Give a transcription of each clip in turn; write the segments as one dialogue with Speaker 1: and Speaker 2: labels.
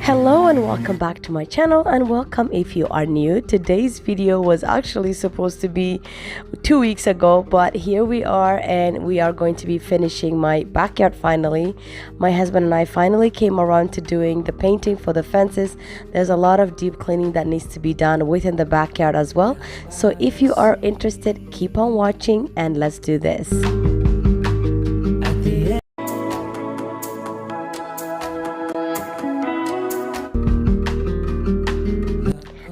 Speaker 1: Hello and welcome back to my channel, and welcome if you are new. Today's video was actually supposed to be 2 weeks ago, but here we are and we are going to be finishing my backyard finally. My husband and I finally came around to doing the painting for the fences. There's a lot of deep cleaning that needs to be done within the backyard as well. So if you are interested, keep on watching and let's do this.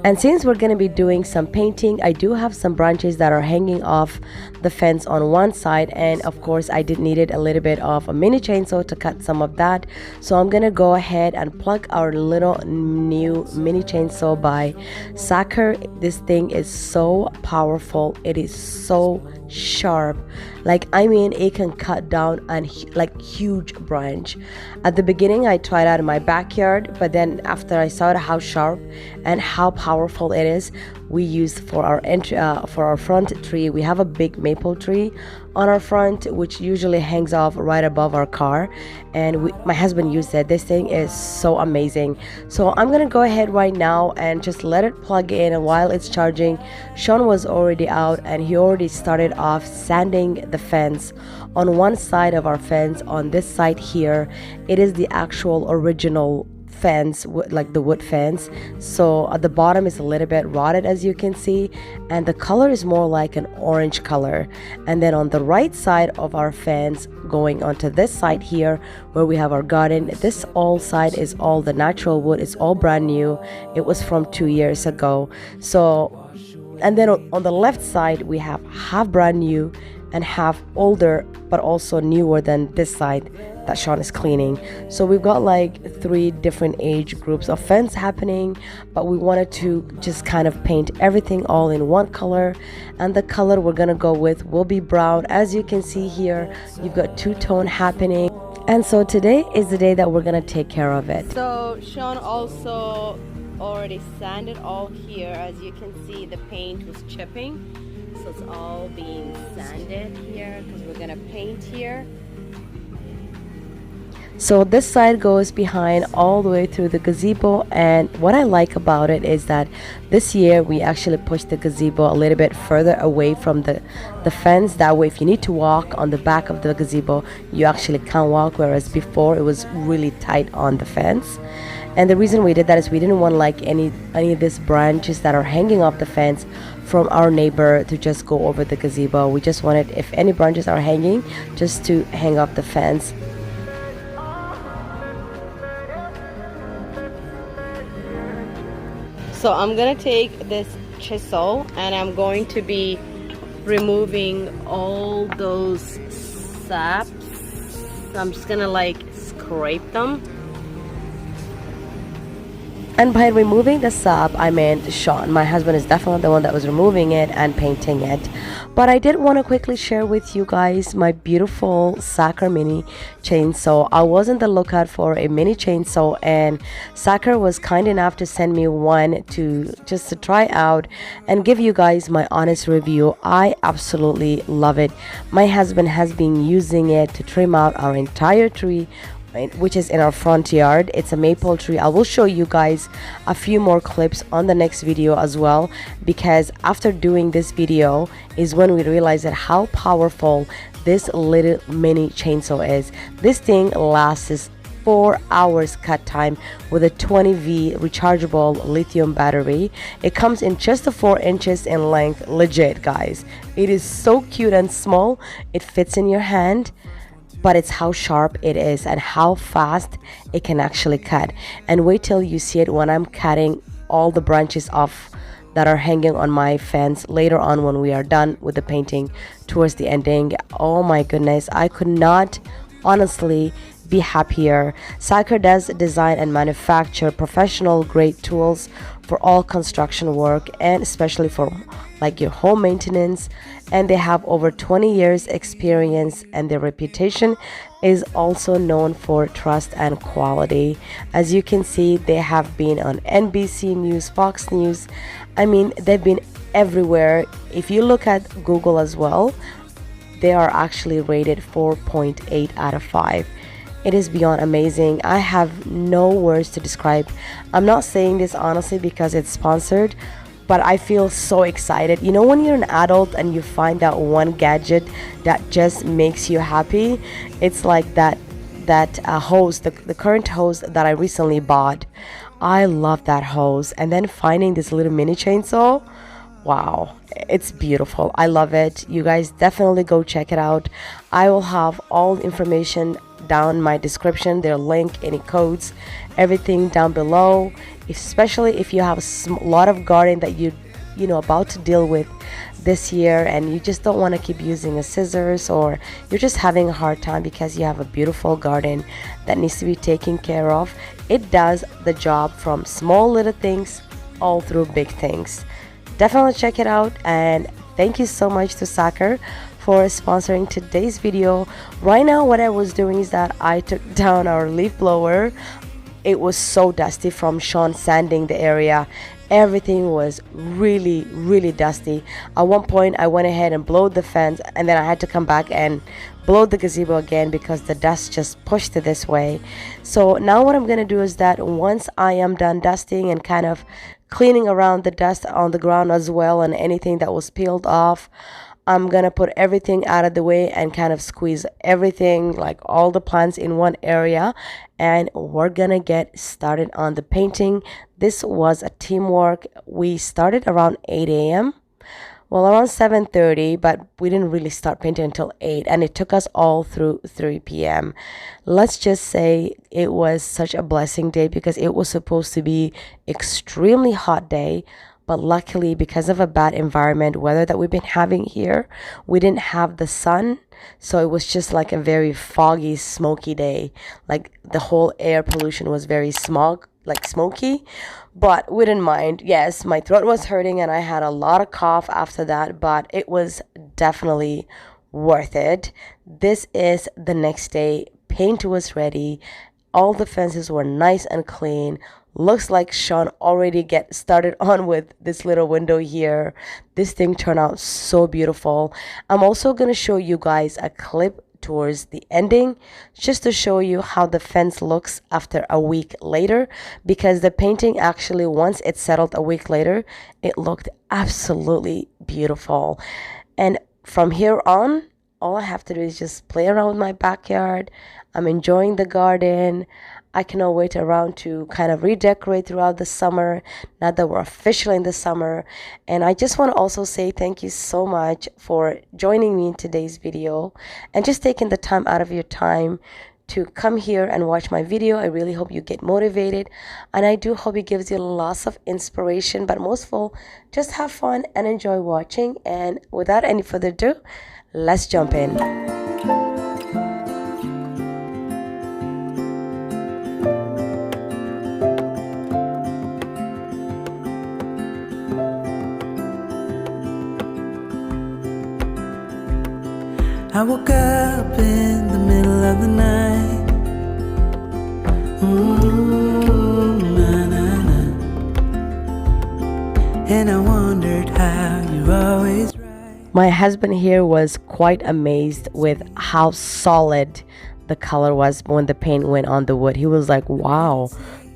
Speaker 1: And since we're going to be doing some painting, I do have some branches that are hanging off the fence on one side, and of course I did needed a little bit of a mini chainsaw to cut some of that. So I'm gonna go ahead and plug our little new mini chainsaw by Sacher. This thing is so powerful. It is so sharp. Like, I mean, it can cut down an like huge branch. At the beginning I tried out in my backyard, but then after I saw how sharp and how powerful it is, we used for our front tree. We have a big maple tree on our front, which usually hangs off right above our car, and my husband used it. This thing is so amazing. So I'm gonna go ahead right now and just let it plug in, and while it's charging, Sean was already out and he already started off sanding the fence on one side of our fence. On this side here, it is the actual original fence, like the wood fence. So at the bottom is a little bit rotted, as you can see, and the color is more like an orange color. And then on the right side of our fence, going onto this side here where we have our garden, this all side is all the natural wood. It's all brand new. It was from 2 years ago. So, and then on the left side we have half brand new and half older, but also newer than this side that Sean is cleaning. So we've got like 3 different age groups of fence happening, but we wanted to just kind of paint everything all in one color, and the color we're gonna go with will be brown. As you can see here, you've got two-tone happening, and so today is the day that we're gonna take care of it.
Speaker 2: So Sean also already sanded all here. As you can see, the paint was chipping, so it's all being sanded here because we're gonna paint here.
Speaker 1: So this side goes behind all the way through the gazebo, and what I like about it is that this year we actually pushed the gazebo a little bit further away from the fence. That way if you need to walk on the back of the gazebo, you actually can walk, whereas before it was really tight on the fence. And the reason we did that is we didn't want like any of these branches that are hanging off the fence from our neighbor to just go over the gazebo. We just wanted, if any branches are hanging, just to hang off the fence.
Speaker 2: So I'm gonna take this chisel and I'm going to be removing all those saps. So I'm just gonna like scrape them.
Speaker 1: And by removing the sap, I meant Sean. My husband is definitely the one that was removing it and painting it. But I did want to quickly share with you guys my beautiful Sacher mini chainsaw. I was on the lookout for a mini chainsaw, and Sacher was kind enough to send me one to try out and give you guys my honest review. I absolutely love it. My husband has been using it to trim out our entire tree, which is in our front yard. It's a maple tree. I will show you guys a few more clips on the next video as well, because after doing this video is when we realized that how powerful this little mini chainsaw is. This thing lasts 4 hours cut time with a 20V rechargeable lithium battery. It comes in just 4 inches in length. Legit, guys, it is so cute and small. It fits in your hand, but it's how sharp it is and how fast it can actually cut. And wait till you see it when I'm cutting all the branches off that are hanging on my fence later on when we are done with the painting towards the ending. Oh my goodness, I could not honestly be happier. Sacher does design and manufacture professional grade tools for all construction work, and especially for like your home maintenance, and they have over 20 years experience, and their reputation is also known for trust and quality. As you can see, they have been on NBC News, Fox News. I mean, they've been everywhere. If you look at Google as well, they are actually rated 4.8 out of 5. It is beyond amazing. I have no words to describe. I'm not saying this honestly because it's sponsored, but I feel so excited. You know, when you're an adult and you find that one gadget that just makes you happy, it's like that hose, the current hose that I recently bought. I love that hose, and then finding this little mini chainsaw. Wow, it's beautiful. I love it. You guys definitely go check it out. I will have all the information down in my description, their link, any codes, everything down below. Especially if you have a lot of garden that you know about to deal with this year, and you just don't want to keep using a scissors, or you're just having a hard time because you have a beautiful garden that needs to be taken care of. It does the job from small little things all through big things. Definitely check it out, and thank you so much to Sacker for sponsoring today's video. Right now what I was doing is that I took down our leaf blower. It was so dusty from Sean sanding the area. Everything was really dusty. At one point I went ahead and blowed the fence, and then I had to come back and blow the gazebo again because the dust just pushed it this way. So now what I'm gonna do is that once I am done dusting and kind of cleaning around the dust on the ground as well, and anything that was peeled off, I'm gonna put everything out of the way and kind of squeeze everything, like all the plants, in one area, and we're gonna get started on the painting. This was a teamwork. We started around 8 a.m. Well, around 7:30, but we didn't really start painting until 8, and it took us all through 3 p.m. Let's just say it was such a blessing day because it was supposed to be extremely hot day, but luckily because of a bad environment weather that we've been having here, we didn't have the sun, so it was just like a very foggy, smoky day. Like the whole air pollution was very smoky, but we didn't mind. Yes, my throat was hurting and I had a lot of cough after that, but it was definitely worth it. This is the next day. Paint was ready. All the fences were nice and clean. Looks like Sean already get started on with this little window here. This thing turned out so beautiful. I'm also going to show you guys a clip towards the ending just to show you how the fence looks after a week later, because the painting actually, once it settled a week later, it looked absolutely beautiful. And from here on, all I have to do is just play around with my backyard. I'm enjoying the garden. I cannot wait around to kind of redecorate throughout the summer, now that we're officially in the summer. And I just want to also say thank you so much for joining me in today's video and just taking the time out of your time to come here and watch my video. I really hope you get motivated, and I do hope it gives you lots of inspiration, but most of all, just have fun and enjoy watching. And without any further ado, let's jump in.
Speaker 3: I woke up in the middle of the night. Na, na, na. And I wondered how you're always right.
Speaker 1: My husband here was quite amazed with how solid the color was when the paint went on the wood. He was like, wow,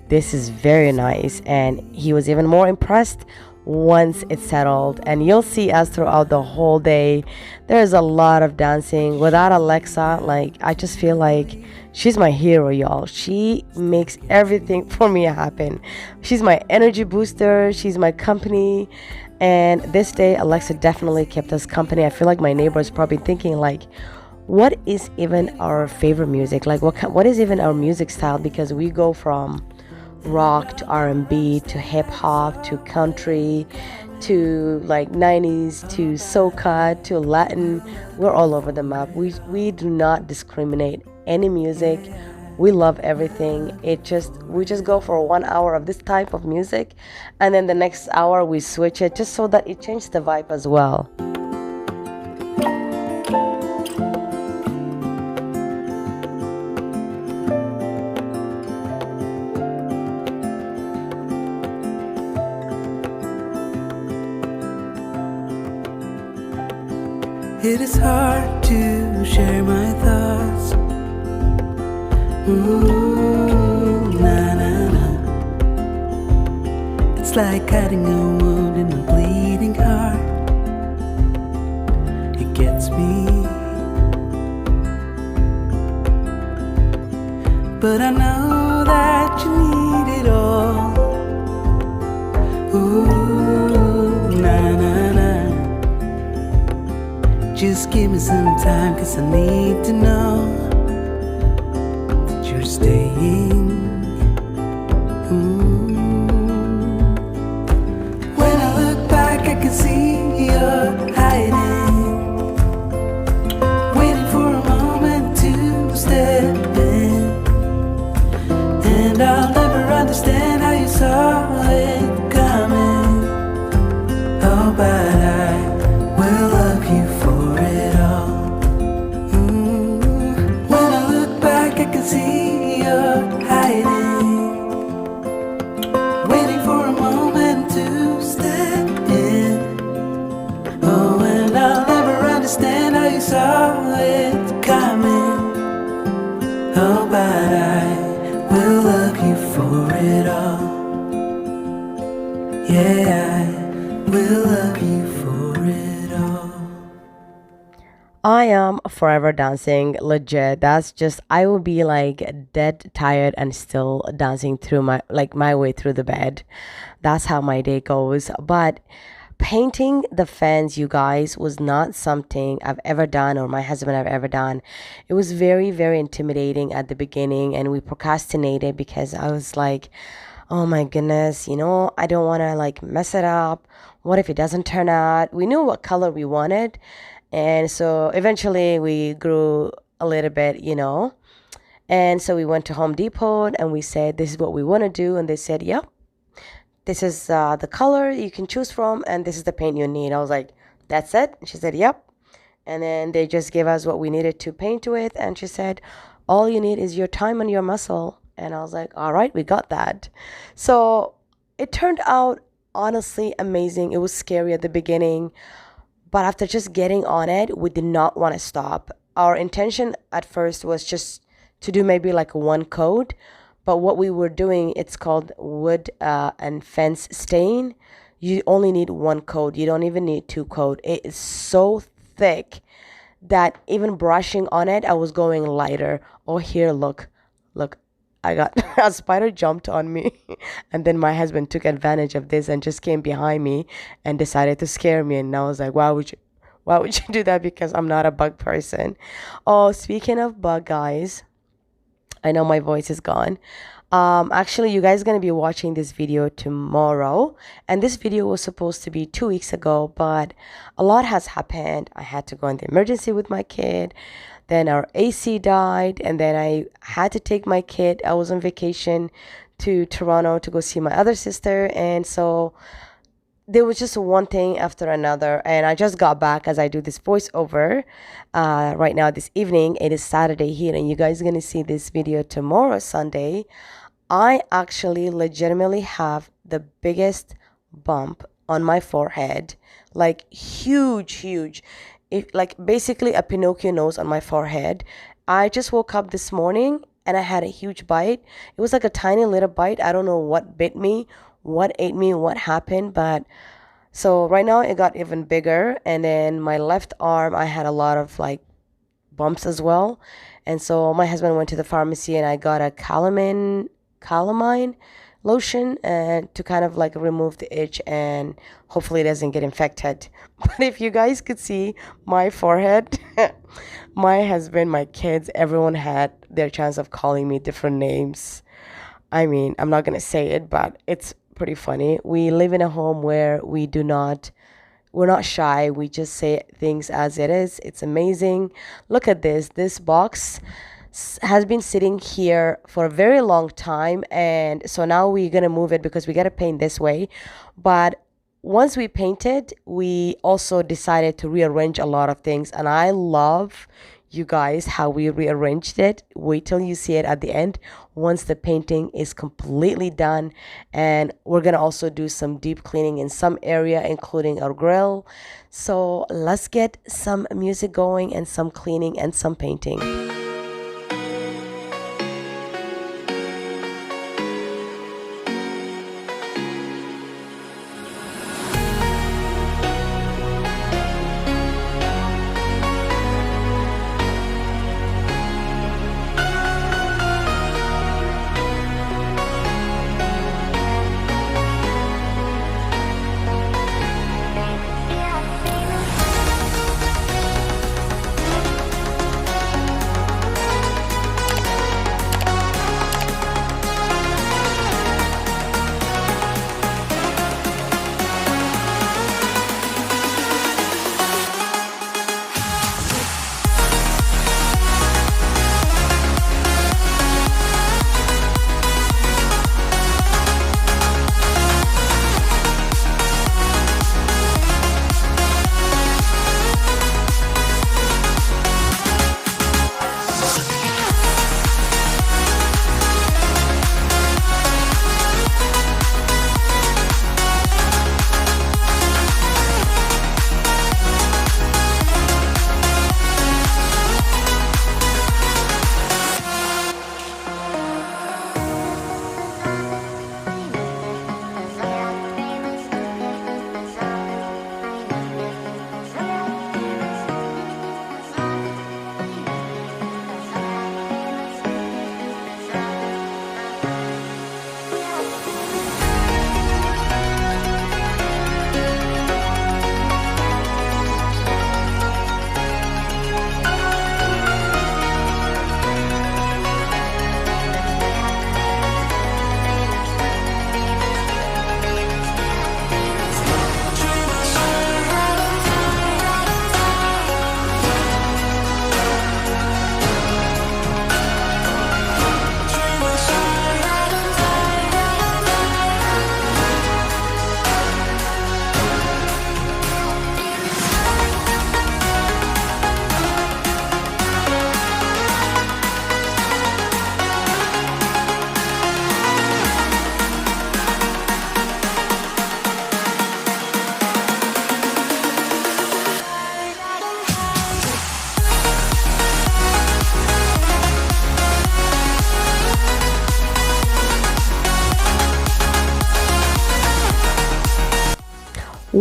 Speaker 1: this is very nice. And he was even more impressed once it settled. And you'll see us throughout the whole day. There's a lot of dancing. Without Alexa, like, I just feel like she's my hero, y'all. She makes everything for me happen. She's my energy booster. She's my company. And this day, Alexa definitely kept us company. I feel like my neighbor is probably thinking like, what is even our favorite music? Like, what is even our music style? Because we go from rock to R&B to hip hop to country to like 90s to soca to Latin. We're all over the map. We do not discriminate any music. We love everything. We just go for 1 hour of this type of music, and then the next hour we switch it just so that it changes the vibe as well.
Speaker 3: It is hard to share my thoughts Ooh, na na na. It's like cutting a wound in a bleeding heart. It gets me. But I know that you need it all. Ooh, na na na. Just give me some time, 'cause I need to know that you're staying. When I look back, I can see you're hiding, waiting for a moment to step in. And I'll never understand how you saw it coming. Oh, but I will love you for it all. When I look back, I can see you're hiding, waiting for a moment to step in. Oh, and I'll never understand how you saw it coming. Oh, but I will love you for it all. Yeah, I will love you for it all.
Speaker 1: I am forever dancing, legit. That's just, I will be like dead tired and still dancing through my way through the bed. That's how my day goes. But painting the fence, you guys, was not something I've ever done or my husband have ever done. It was very, very intimidating at the beginning, and we procrastinated because I was like, oh my goodness, I don't want to like mess it up. What if it doesn't turn out? We knew what color we wanted. And so eventually we grew a little bit. And so we went to Home Depot and we said, this is what we want to do. And they said, yep, this is the color you can choose from, and this is the paint you need. I was like, that's it? And she said, yep. And then they just gave us what we needed to paint with. And she said, all you need is your time and your muscle. And I was like, all right, we got that. So it turned out honestly amazing. It was scary at the beginning, but after just getting on it, we did not want to stop. Our intention at first was just to do maybe like one coat, but what we were doing, it's called wood and fence stain. You only need one coat. You don't even need two coat. It is so thick that even brushing on it, I was going lighter. Oh, here, look, I got a spider jumped on me. And then my husband took advantage of this and just came behind me and decided to scare me. And I was like, why would you do that? Because I'm not a bug person. Oh, speaking of bug, guys, I know my voice is gone. Actually, you guys are going to be watching this video tomorrow. And this video was supposed to be 2 weeks ago, but a lot has happened. I had to go in the emergency with my kid. Then our AC died, and then I had to take my kid. I was on vacation to Toronto to go see my other sister. And so there was just one thing after another, and I just got back as I do this voiceover right now this evening. It is Saturday here, and you guys are going to see this video tomorrow, Sunday. I actually legitimately have the biggest bump on my forehead, like huge. Like basically a Pinocchio nose on my forehead. I just woke up this morning and I had a huge bite. It was like a tiny little bite. I don't know what bit me, what ate me, what happened, but so right now it got even bigger. And then my left arm, I had a lot of like bumps as well. And so my husband went to the pharmacy and I got a calamine lotion and to kind of like remove the itch and hopefully it doesn't get infected. But if you guys could see my forehead, my husband, my kids, everyone had their chance of calling me different names. I mean, I'm not gonna say it, but it's pretty funny. We live in a home where we're not shy. We just say things as it is. It's amazing. Look at this box has been sitting here for a very long time, and so now we're gonna move it because we gotta paint this way. But once we painted, we also decided to rearrange a lot of things, and I love, you guys, how we rearranged it. Wait till you see it at the end once the painting is completely done. And we're gonna also do some deep cleaning in some area, including our grill. So let's get some music going and some cleaning and some painting.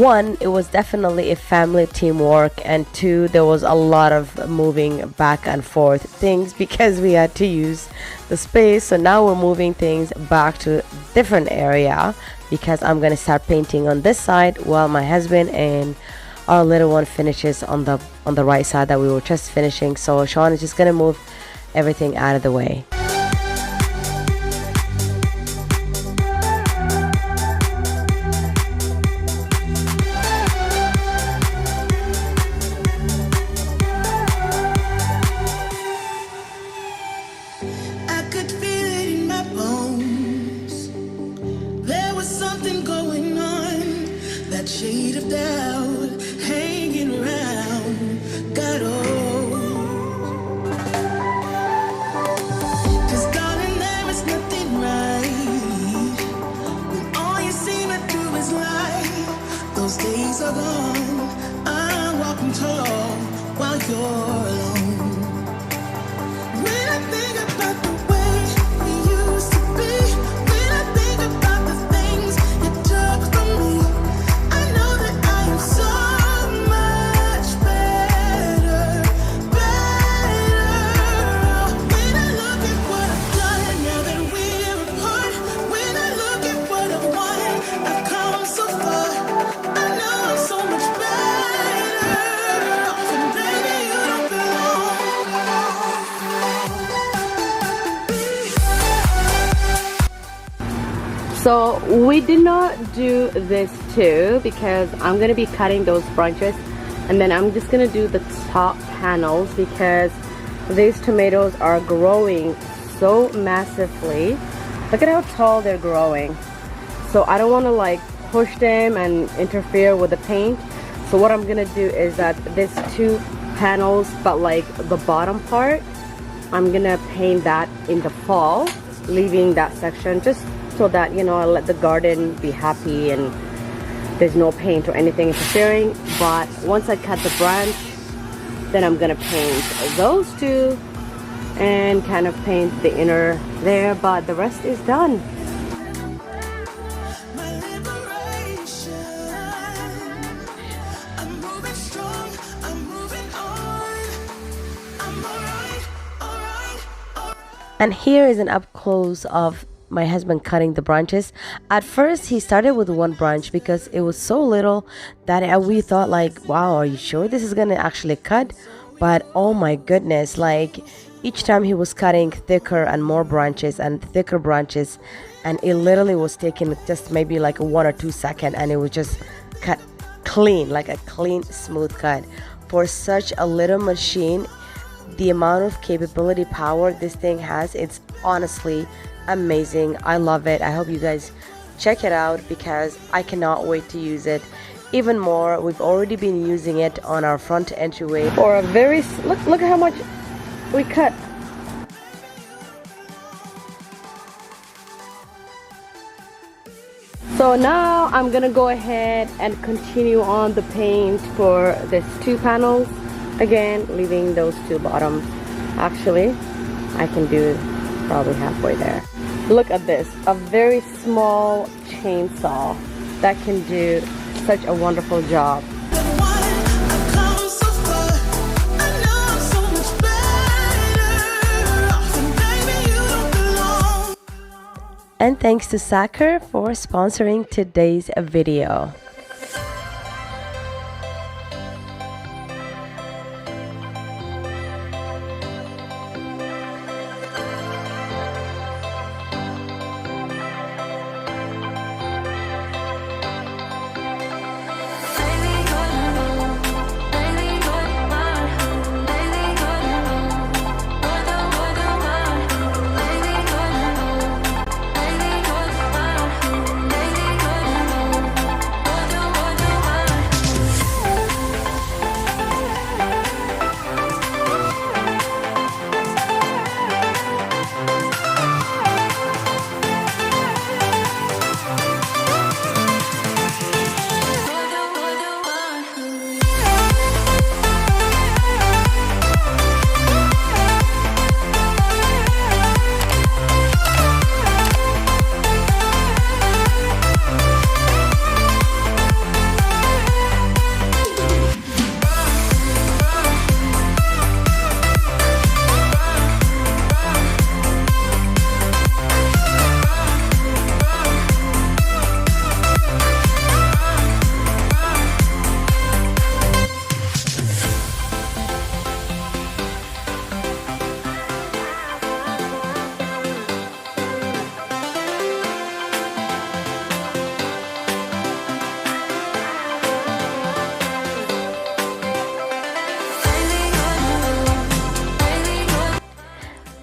Speaker 1: one, it was definitely a family teamwork, and two, there was a lot of moving back and forth things because we had to use the space. So now we're moving things back to different area because I'm gonna start painting on this side while my husband and our little one finishes on the right side that we were just finishing. So Sean is just gonna move everything out of the way.
Speaker 3: I could feel it in my bones. There was something going on. That shade of doubt hanging around got old. 'Cause darling, there is nothing right when all you seem to do is lie. Those days are gone. I'm walking tall while you're alone. When I think about the way we used to be, when I think about the things you took from me, I know that I am so much better, better. When I look at what I've done now that we're apart, when I look at what I've won, I've come so far. I know I'm so much better. And baby, you don't belong.
Speaker 2: So we did not do this too because I'm gonna be cutting those branches, and then I'm just gonna do the top panels because these tomatoes are growing so massively. Look at how tall they're growing. So I don't want to like push them and interfere with the paint. So what I'm gonna do is that these two panels, but like the bottom part, I'm gonna paint that in the fall, leaving that section just so that, you know, I let the garden be happy and there's no paint or anything interfering. But once I cut the branch, then I'm gonna paint those two and kind of paint the inner there, but the rest is done.
Speaker 3: My liberation. I'm moving strong. I'm moving on. I'm alright, alright, alright.
Speaker 1: And here is an up close of my husband cutting the branches. At first he started with one branch because it was so little that we thought like, wow, are you sure this is gonna actually cut? But oh my goodness, like each time he was cutting thicker and more branches and thicker branches, and it literally was taking just maybe like 1 or 2 seconds, and it was just cut clean, like a clean smooth cut. For such a little machine, the amount of capability power this thing has, it's honestly amazing. I love it. I hope you guys check it out because I cannot wait to use it even more. We've already been using it on our front entryway for a very look at how much we cut.
Speaker 2: So now I'm gonna go ahead and continue on the paint for these two panels, again leaving those two bottoms. Actually, I can do probably halfway there. Look at this, a very small chainsaw that can do such a wonderful job.
Speaker 1: And thanks to Sacker for sponsoring today's video.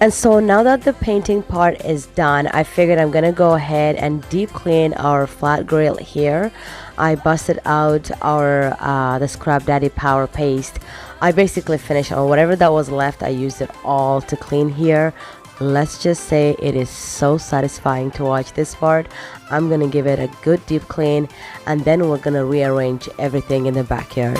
Speaker 1: And so now that the painting part is done, I figured I'm gonna go ahead and deep clean our flat grill here. I busted out our the Scrub Daddy Power Paste. I basically finished on whatever that was left. I used it all to clean here. Let's just say it is so satisfying to watch this part. I'm gonna give it a good deep clean, and then we're gonna rearrange everything in the backyard.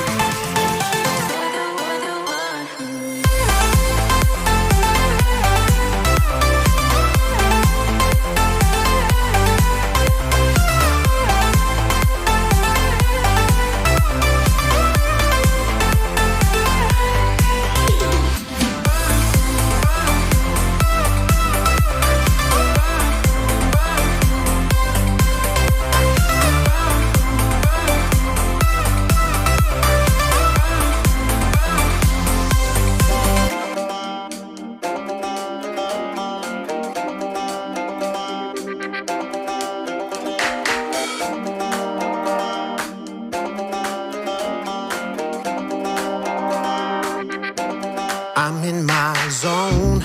Speaker 3: I'm in my zone,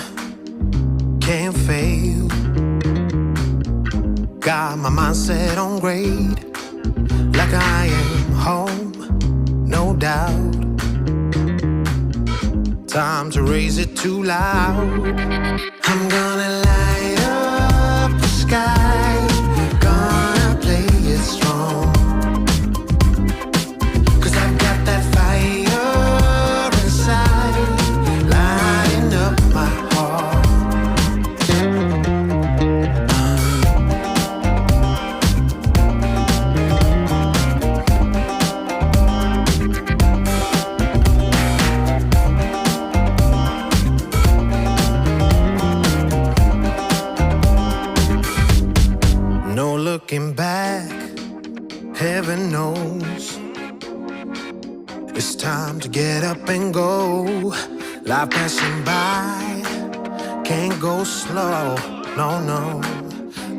Speaker 3: can't fail. Got my mindset on grade, like I am home, no doubt. Time to raise it too loud. I'm gonna light up the sky, gonna play it strong. 'Cause I've got that fire inside, lighting up my heart. No looking back, heaven knows it's time to get up and go. Life passing by, can't go slow, no.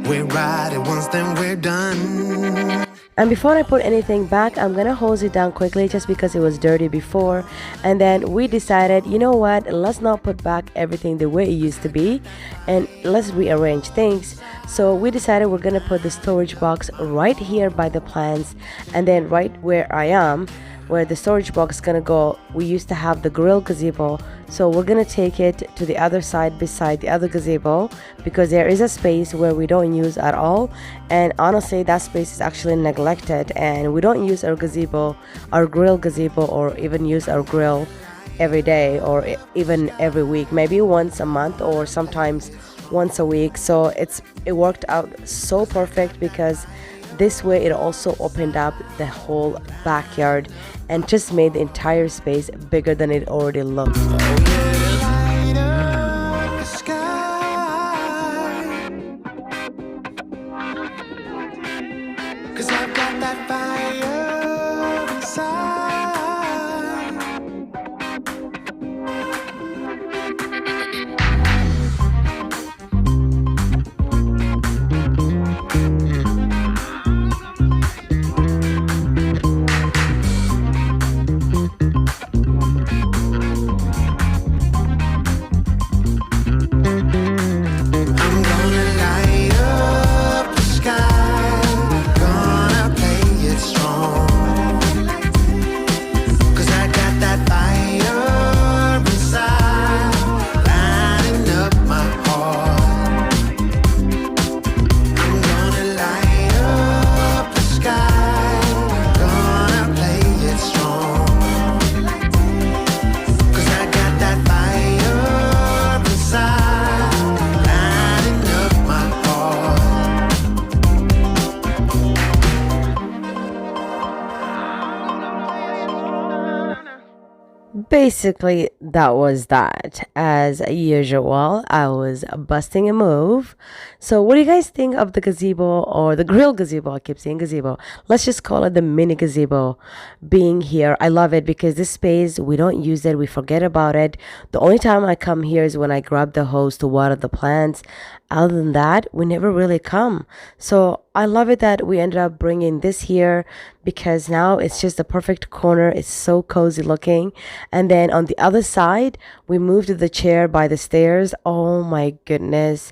Speaker 3: We're right at once, then we're done.
Speaker 1: And before I put anything back, I'm gonna hose it down quickly just because it was dirty before. And then we decided, you know what, let's not put back everything the way it used to be, and let's rearrange things. So we decided we're gonna put the storage box right here by the plants, and then right where I am, where the storage box is gonna go, we used to have the grill gazebo, so we're gonna take it to the other side beside the other gazebo, because there is a space where we don't use at all. And honestly, that space is actually neglected, and we don't use our gazebo, our grill gazebo, or even use our grill every day or even every week, maybe once a month or sometimes once a week. So it worked out so perfect, because this way it also opened up the whole backyard and just made the entire space bigger than it already looked.
Speaker 3: Light up the sky, 'cause I've got that fire inside. I'm gonna light up the sky, gonna play it strong. 'Cause I got that fire inside, lighting up my heart. I'm gonna light up the sky, gonna play it strong. 'Cause I got that fire inside, lighting up my heart.
Speaker 1: Basically, that was that. As usual, I was busting a move. So, what do you guys think of the gazebo, or the grill gazebo? I keep saying gazebo. Let's just call it the mini gazebo being here. I love it because this space, we don't use it, we forget about it. The only time I come here is when I grab the hose to water the plants. Other than that, we never really come. So I love it that we ended up bringing this here because now it's just the perfect corner. It's so cozy looking. And then on the other side, we moved the chair by the stairs. Oh my goodness.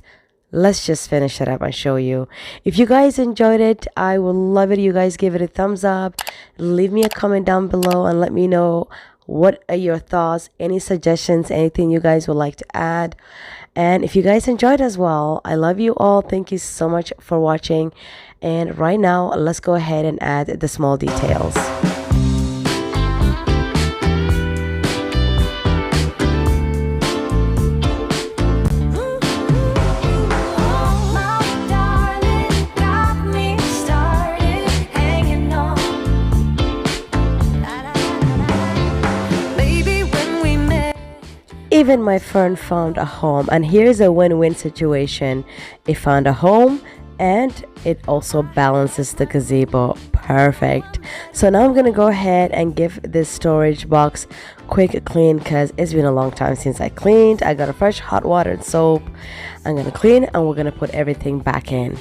Speaker 1: Let's just finish it up and show you. If you guys enjoyed it, I would love it. You guys give it a thumbs up. Leave me a comment down below and let me know what are your thoughts, any suggestions, anything you guys would like to add. And if you guys enjoyed as well, I love you all. Thank you so much for watching. And right now, let's go ahead and add the small details. Even my fern found a home, and here's a win-win situation. It found a home and it also balances the gazebo perfect. So now I'm gonna go ahead and give this storage box quick clean because it's been a long time since I cleaned. I got a fresh hot water and soap. I'm gonna clean and we're gonna put everything back in.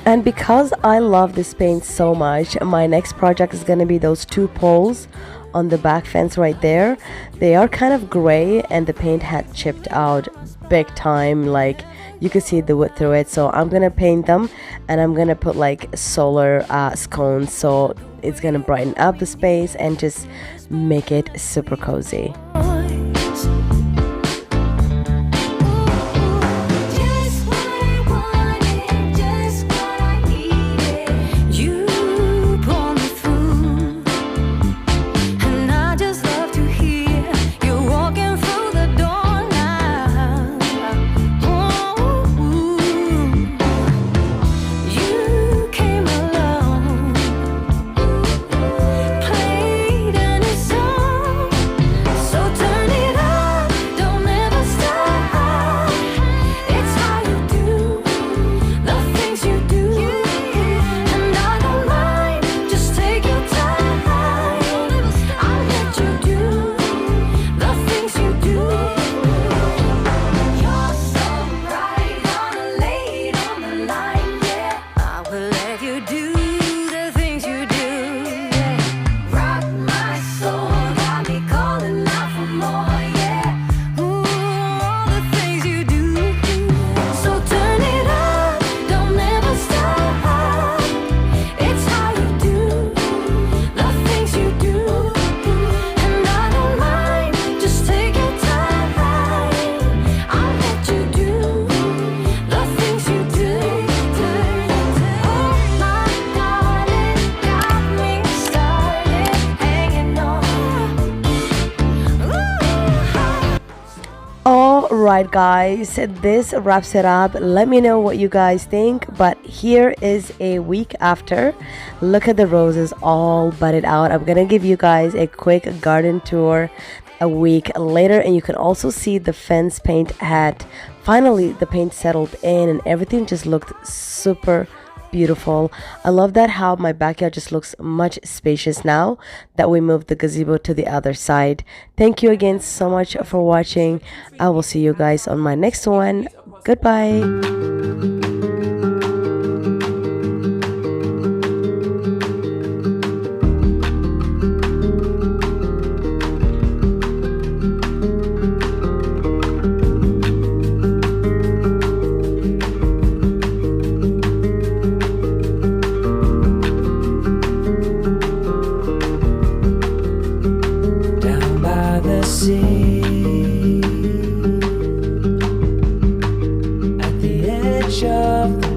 Speaker 1: And because I love this paint so much, my next project is going to be those two poles on the back fence right there. They are kind of gray and the paint had chipped out big time, like you can see the wood through it. So I'm going to paint them and I'm going to put like solar scones, so it's going to brighten up the space and just make it super cozy. Alright guys, this wraps it up. Let me know what you guys think. But here is a week after. Look at the roses all budded out. I'm gonna give you guys a quick garden tour a week later, and you can also see the fence paint had finally the paint settled in and everything just looked super beautiful. I love that how my backyard just looks much spacious now that we moved the gazebo to the other side. Thank you again so much for watching. I will see you guys on my next one. Goodbye.
Speaker 3: At the edge of the